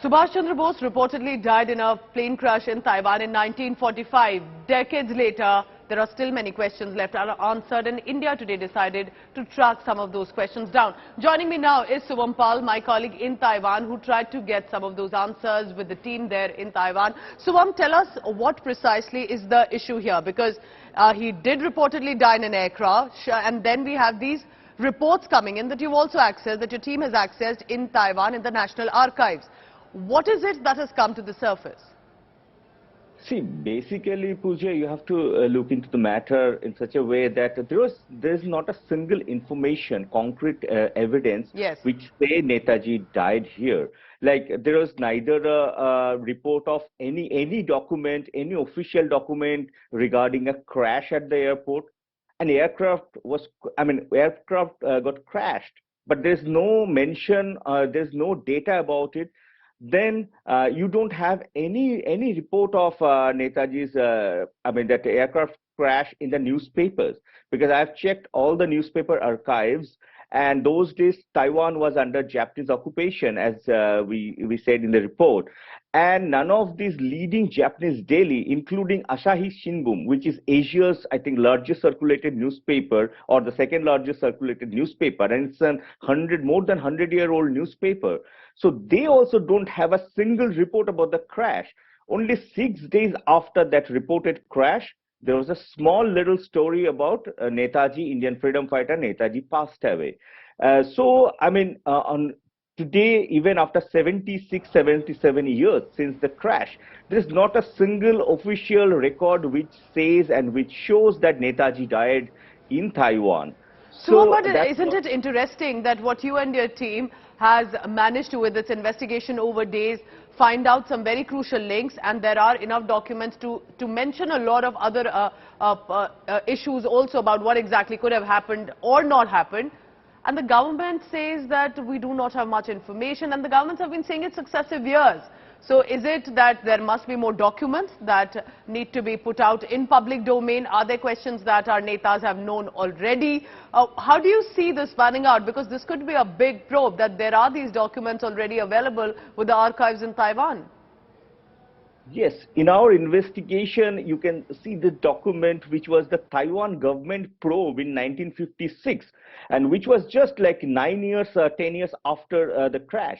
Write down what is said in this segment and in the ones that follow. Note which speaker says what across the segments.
Speaker 1: Subhas Chandra Bose reportedly died in a plane crash in Taiwan in 1945. Decades later, there are still many questions left unanswered, and India today decided to track some of those questions down. Joining me now is Suvam Pal, my colleague in Taiwan, who tried to get some of those answers with the team there in Taiwan. Suvam, tell us what precisely is the issue here, because he did reportedly die in an air crash, and then we have these reports coming in that you've also accessed, that your team has accessed in Taiwan in the National Archives. What is it that has come to the surface?
Speaker 2: See, basically, Pooja, you have to look into the matter in such a way that there's not a single information, concrete evidence,
Speaker 1: Yes,
Speaker 2: which say Netaji died here. Like, there was neither a report of any document, any official document regarding a crash at the airport. An aircraft got crashed, but there's no mention, there's no data about it. Then you don't have any report of Netaji's, that aircraft crash in the newspapers, because I've checked all the newspaper archives, and those days Taiwan was under Japanese occupation, as we said in the report, and none of these leading Japanese daily, including Asahi Shimbun, which is Asia's, I think, largest circulated newspaper, or the second largest circulated newspaper, and it's more than 100-year-old newspaper. So they also don't have a single report about the crash. Only 6 days after that reported crash, there was a small little story about Netaji, Indian freedom fighter Netaji, passed away. On today, even after 76, 77 years since the crash, there is not a single official record which says and which shows that Netaji died in Taiwan.
Speaker 1: But isn't it interesting that what you and your team has managed to, with its investigation over days, find out some very crucial links, and there are enough documents to mention a lot of other issues also about what exactly could have happened or not happened. And the government says that we do not have much information, and the governments have been saying it successive years. So is it that there must be more documents that need to be put out in public domain? Are there questions that our netas have known already? How do you see this panning out? Because this could be a big probe, that there are these documents already available with the archives in Taiwan.
Speaker 2: Yes, in our investigation, you can see the document which was the Taiwan government probe in 1956, and which was just like 9 years, 10 years after the crash.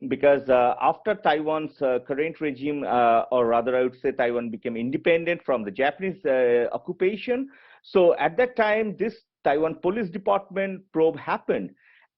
Speaker 2: Because after Taiwan's current regime, or rather I would say Taiwan became independent from the Japanese occupation. So at that time, this Taiwan Police Department probe happened.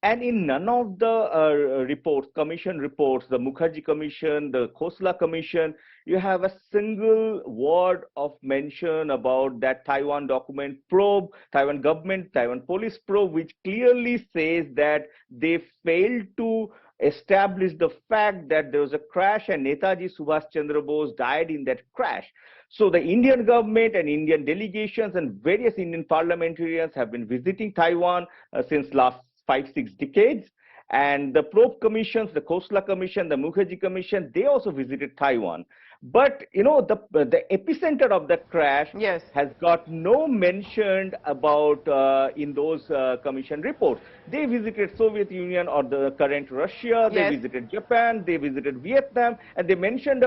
Speaker 2: And in none of the reports, commission reports, the Mukherjee Commission, the Khosla Commission, you have a single word of mention about that Taiwan document probe, Taiwan government, Taiwan police probe, which clearly says that they failed to establish the fact that there was a crash and Netaji Subhas Chandra Bose died in that crash. So the Indian government and Indian delegations and various Indian parliamentarians have been visiting Taiwan since last 5-6 decades. And the probe commissions, the Khosla Commission, the Mukherjee Commission, they also visited Taiwan. But, you know, the epicenter of the crash, yes, has got no mention about in those commission reports. They visited Soviet Union or the current Russia, they visited Japan, they visited Vietnam, and they mentioned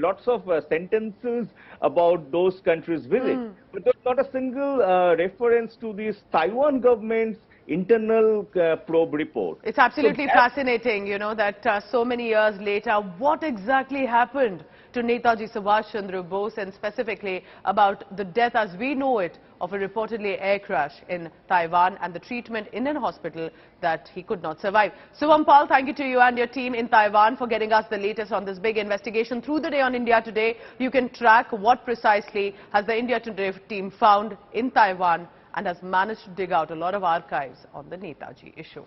Speaker 2: lots of sentences about those countries' visit. But there's not a single reference to this Taiwan government's internal probe report.
Speaker 1: It's absolutely fascinating, you know, that so many years later, what exactly happened to Netaji Subhas Chandra Bose, and specifically about the death as we know it of a reportedly air crash in Taiwan and the treatment in an hospital that he could not survive. Suvam Pal, thank you to you and your team in Taiwan for getting us the latest on this big investigation. Through the day on India Today, you can track what precisely has the India Today team found in Taiwan and has managed to dig out a lot of archives on the Netaji issue.